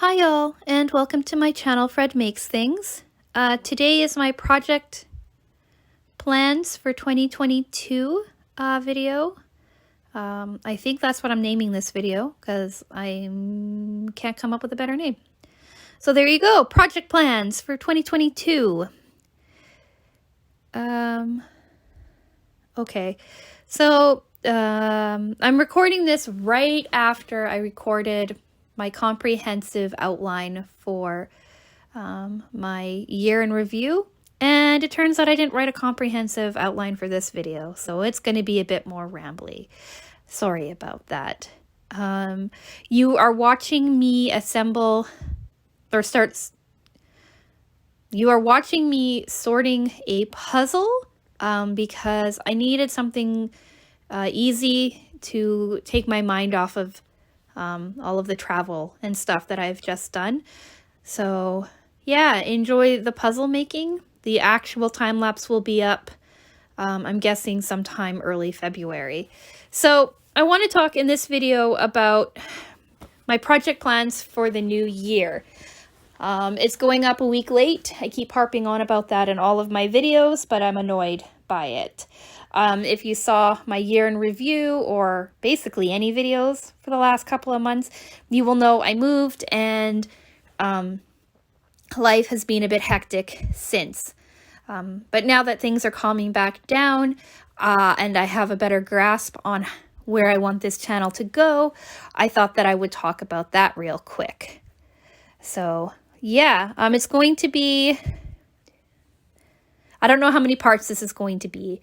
Hi y'all, and welcome to my channel, Fred Makes Things. Today is my project plans for 2022 video. I think that's what I'm naming this video because I can't come up with a better name. So there you go, project plans for 2022. Okay, so I'm recording this right after I recorded my comprehensive outline for my year in review, and it turns out I didn't write a comprehensive outline for this video, so it's going to be a bit more rambly. Sorry about that. You are watching me assemble or starts. You are watching me sorting a puzzle because I needed something easy to take my mind off of all of the travel and stuff that I've just done. So yeah, enjoy the puzzle making. The actual time lapse will be up, I'm guessing sometime early February. So I want to talk in this video about my project plans for the new year. It's going up a week late. I keep harping on about that in all of my videos, but I'm annoyed by it. If you saw my year in review or basically any videos for the last couple of months, you will know I moved and life has been a bit hectic since. But now that things are calming back down and I have a better grasp on where I want this channel to go, I thought that I would talk about that real quick. So yeah, it's going to be, I don't know how many parts this is going to be,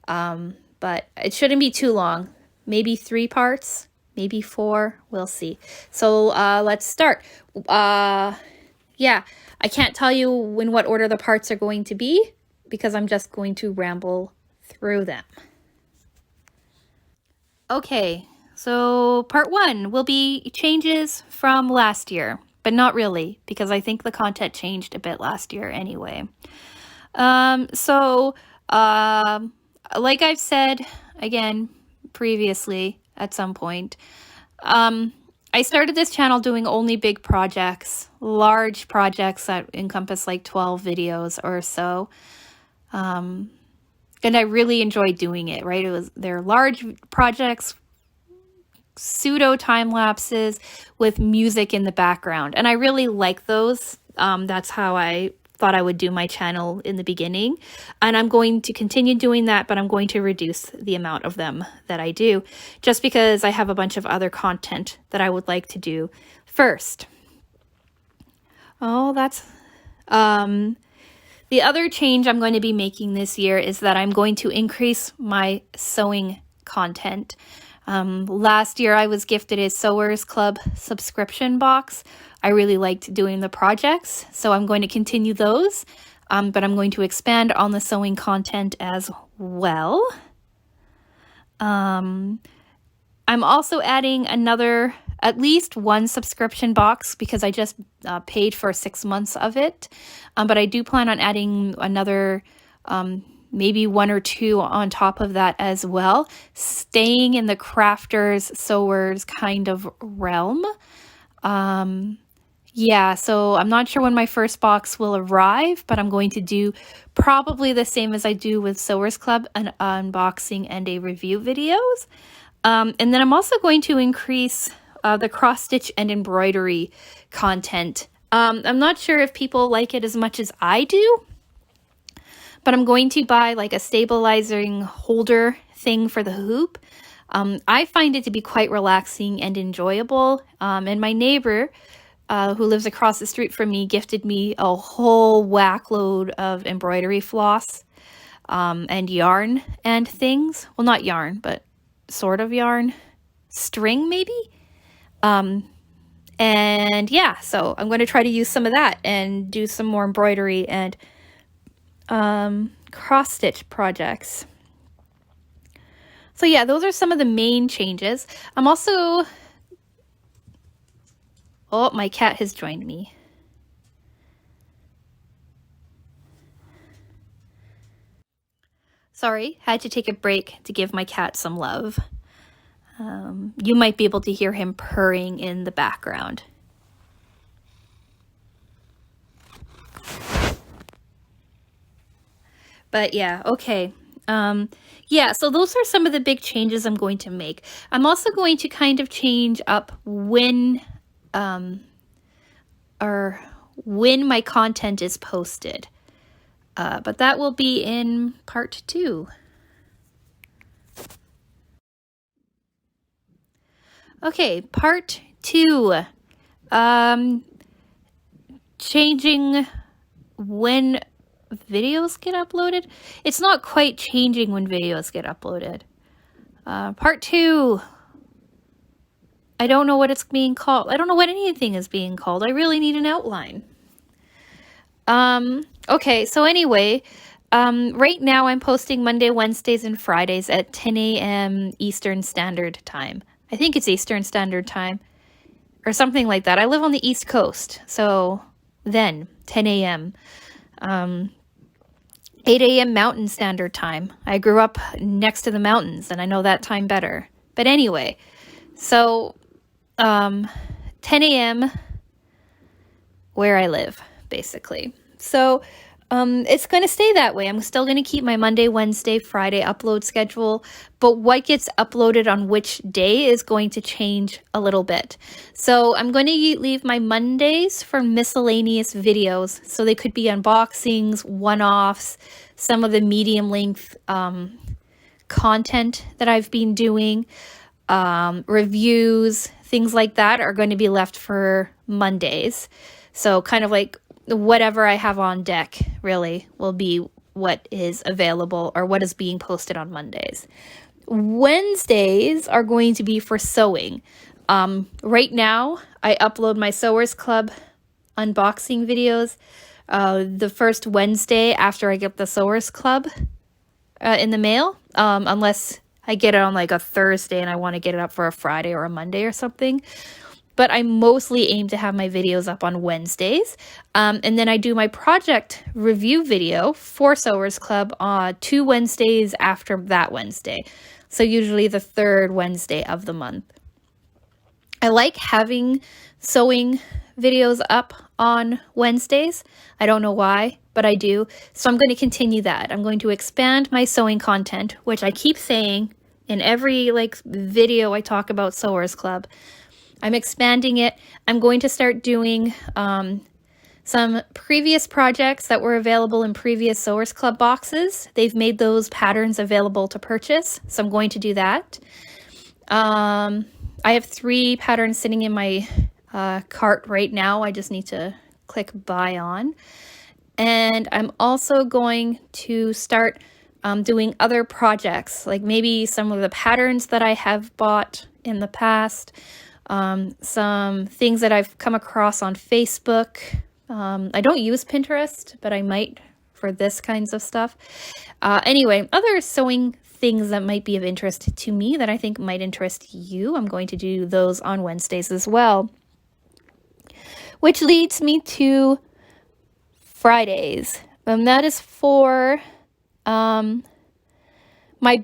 but it shouldn't be too long. Maybe 3 parts, maybe 4, we'll see. So let's start. Yeah, I can't tell you in what order the parts are going to be because I'm just going to ramble through them. Okay, so part 1 will be changes from last year, but not really because I think the content changed a bit last year anyway. Like I've said again previously at some point, I started this channel doing only big projects, large projects that encompass like 12 videos or so. And I really enjoyed doing it, right? They're large projects, pseudo time lapses with music in the background. And I really like those. That's how I thought I would do my channel in the beginning. And I'm going to continue doing that, but I'm going to reduce the amount of them that I do just because I have a bunch of other content that I would like to do first. Oh, that's... The other change I'm going to be making this year is that I'm going to increase my sewing content. Last year I was gifted a Sewers Club subscription box. I really liked doing the projects, so I'm going to continue those, but I'm going to expand on the sewing content as well. I'm also adding at least one subscription box because I just paid for 6 months of it. But I do plan on adding another, maybe 1 or 2 on top of that as well, staying in the crafters, sewers kind of realm. Yeah, so I'm not sure when my first box will arrive, but I'm going to do probably the same as I do with Sewers Club, an unboxing and a review videos. And then I'm also going to increase the cross-stitch and embroidery content. I'm not sure if people like it as much as I do, but I'm going to buy like a stabilizing holder thing for the hoop. I find it to be quite relaxing and enjoyable. And my neighbor, who lives across the street from me, gifted me a whole whack load of embroidery floss and yarn and things. Well, not yarn, but sort of yarn. String, maybe? And yeah, so I'm going to try to use some of that and do some more embroidery and cross-stitch projects. So yeah, those are some of the main changes. I'm also... Oh, my cat has joined me. Sorry, had to take a break to give my cat some love. You might be able to hear him purring in the background. But yeah, okay. Yeah, so those are some of the big changes I'm going to make. I'm also going to kind of change up when my content is posted. But that will be in part 2. Okay, part 2. Changing when videos get uploaded. It's not quite changing when videos get uploaded. Part 2. I don't know what it's being called. I don't know what anything is being called. I really need an outline. Okay, so anyway, right now I'm posting Monday, Wednesdays, and Fridays at 10 a.m. Eastern Standard Time. I think it's Eastern Standard Time or something like that. I live on the East Coast, so then 10 a.m. 8 a.m. Mountain Standard Time. I grew up next to the mountains and I know that time better. But anyway, so 10 a.m. where I live, basically. So it's going to stay that way. I'm still going to keep my Monday, Wednesday, Friday upload schedule, but what gets uploaded on which day is going to change a little bit. So I'm going to leave my Mondays for miscellaneous videos. So they could be unboxings, one-offs, some of the medium length content that I've been doing, reviews, things like that are going to be left for Mondays. So kind of like whatever I have on deck really will be what is available or what is being posted on Mondays. Wednesdays are going to be for sewing. Right now, I upload my Sewers Club unboxing videos the first Wednesday after I get the Sewers Club in the mail, unless I get it on like a Thursday and I want to get it up for a Friday or a Monday or something. But I mostly aim to have my videos up on Wednesdays. And then I do my project review video for Sewers Club 2 Wednesdays after that Wednesday. So usually the third Wednesday of the month. I like having sewing videos up on Wednesdays. I don't know why, but I do. So I'm going to continue that. I'm going to expand my sewing content, which I keep saying in every video I talk about Sewers Club. I'm expanding it. I'm going to start doing some previous projects that were available in previous Sewers Club boxes. They've made those patterns available to purchase, so I'm going to do that. I have 3 patterns sitting in my cart right now. I just need to click buy on. And I'm also going to start doing other projects, like maybe some of the patterns that I have bought in the past. Some things that I've come across on Facebook. I don't use Pinterest, but I might for this kinds of stuff. Anyway, other sewing things that might be of interest to me that I think might interest you. I'm going to do those on Wednesdays as well. Which leads me to Fridays. That is for my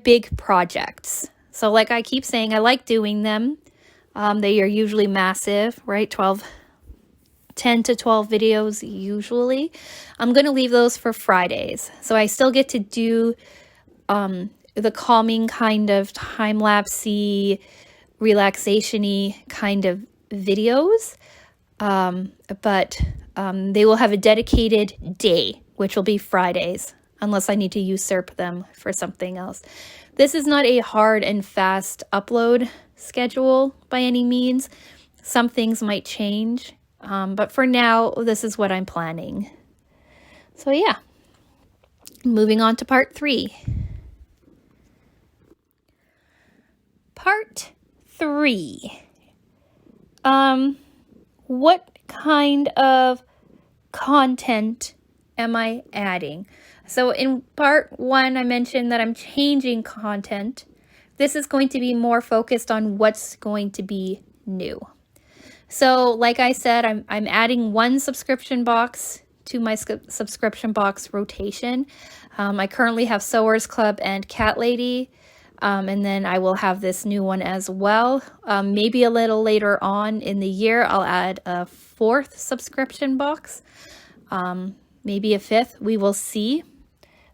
big projects. So like I keep saying, I like doing them. They are usually massive, right? 10 to 12 videos usually. I'm going to leave those for Fridays. So I still get to do the calming kind of time-lapse-y, relaxation-y kind of videos. But they will have a dedicated day, which will be Fridays, unless I need to usurp them for something else. This is not a hard and fast upload schedule by any means. Some things might change, but for now, this is what I'm planning. So yeah, moving on to part 3. Part 3. What kind of content am I adding? So in part 1, I mentioned that I'm changing content. This is going to be more focused on what's going to be new. So like I said, I'm adding 1 subscription box to my subscription box rotation. I currently have Sewers Club and Cat Lady, and then I will have this new one as well. Maybe a little later on in the year, I'll add a 4th subscription box, maybe a 5th. We will see.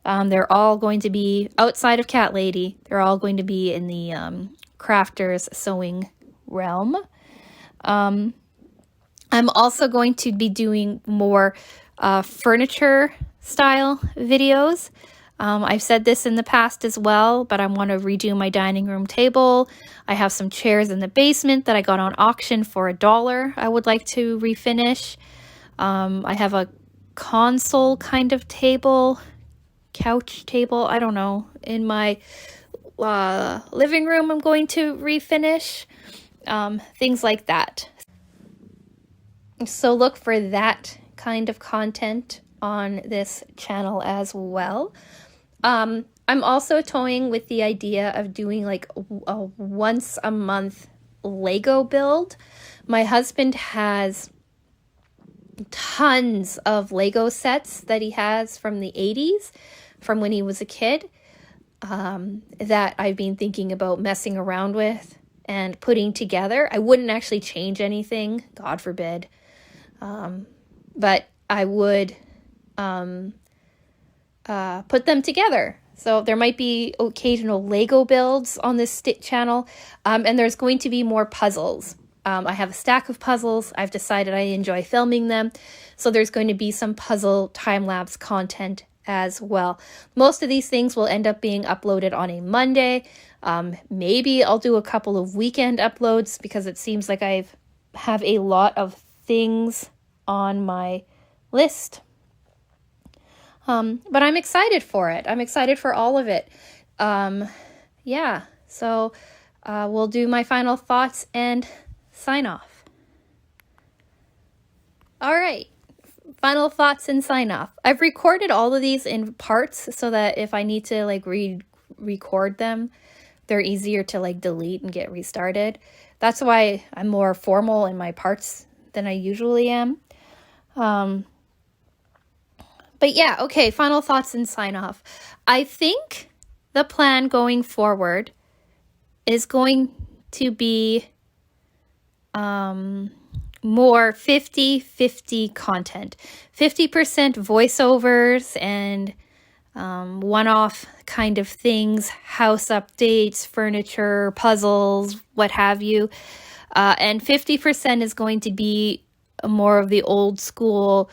They're all going to be outside of Cat Lady. They're all going to be in the crafters sewing realm. I'm also going to be doing more furniture style videos. I've said this in the past as well, but I want to redo my dining room table. I have some chairs in the basement that I got on auction for $1 I would like to refinish. I have a console kind of table, couch table, I don't know, in my living room I'm going to refinish. Things like that. So look for that kind of content on this channel as well. I'm also toying with the idea of doing like a once a month Lego build. My husband has tons of Lego sets that he has from the 80s, from when he was a kid, that I've been thinking about messing around with and putting together. I wouldn't actually change anything, God forbid, but I would put them together. So there might be occasional Lego builds on this channel, and there's going to be more puzzles. I have a stack of puzzles. I've decided I enjoy filming them, so there's going to be some puzzle time-lapse content as well. Most of these things will end up being uploaded on a Monday. Maybe I'll do a couple of weekend uploads because it seems like I have a lot of things on my list. But I'm excited for it. I'm excited for all of it. Yeah, so we'll do my final thoughts and sign off. All right, final thoughts and sign off. I've recorded all of these in parts so that if I need to like record them, they're easier to like delete and get restarted. That's why I'm more formal in my parts than I usually am. But yeah, okay, final thoughts and sign off. I think the plan going forward is going to be more 50-50 content. 50% voiceovers and one-off kind of things, house updates, furniture, puzzles, what have you. And 50% is going to be more of the old school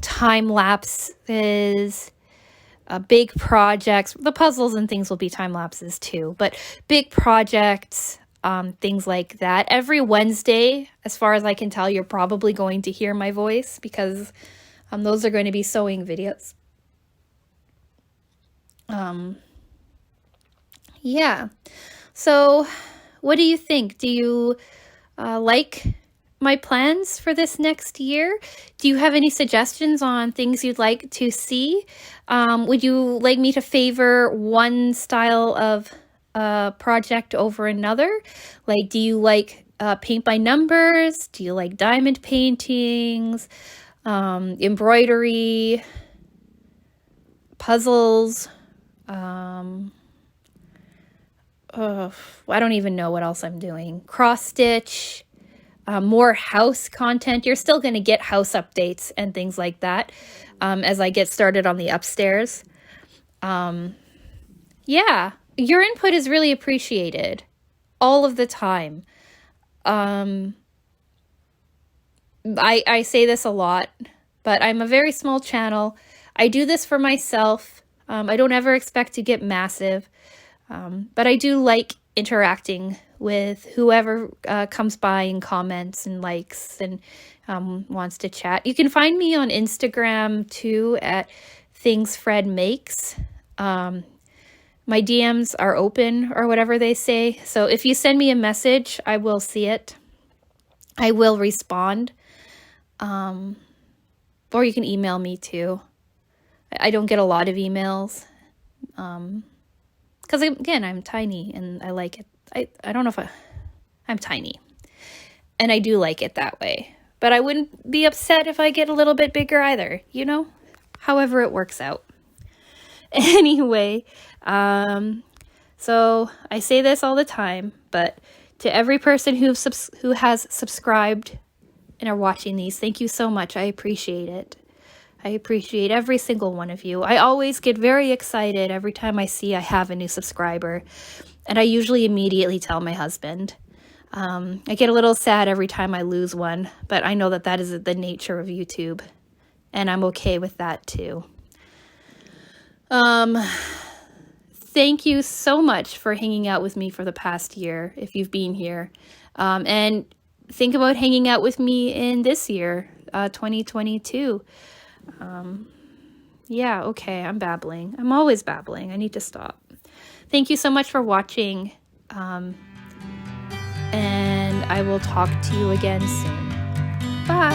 time lapses, big projects. The puzzles and things will be time lapses too, but big projects, things like that. Every Wednesday, as far as I can tell, you're probably going to hear my voice because those are going to be sewing videos. Yeah. So what do you think? Do you like my plans for this next year? Do you have any suggestions on things you'd like to see? Would you like me to favor one style of project over another? Like, do you like paint by numbers? Do you like diamond paintings, embroidery, puzzles? I don't even know what else I'm doing. Cross stitch. More house content. You're still going to get house updates and things like that as I get started on the upstairs. Yeah, your input is really appreciated all of the time. I say this a lot, but I'm a very small channel. I do this for myself. I don't ever expect to get massive, but I do like interacting with whoever comes by and comments and likes and wants to chat. You can find me on Instagram too at Things Fred Makes. My DMs are open or whatever they say. So if you send me a message, I will see it. I will respond. Or you can email me too. I don't get a lot of emails. Because again, I'm tiny and I like it. I don't know if I'm tiny and I do like it that way, but I wouldn't be upset if I get a little bit bigger either, you know, however it works out. Anyway, so I say this all the time, but to every person who has subscribed and are watching these, thank you so much. I appreciate it. I appreciate every single one of you. I always get very excited every time I see I have a new subscriber, and I usually immediately tell my husband. I get a little sad every time I lose one, but I know that that is the nature of YouTube, and I'm okay with that too. Thank you so much for hanging out with me for the past year, if you've been here. And think about hanging out with me in this year, 2022. Yeah, okay, I'm babbling. I'm always babbling. I need to stop. Thank you so much for watching. And I will talk to you again soon. Bye.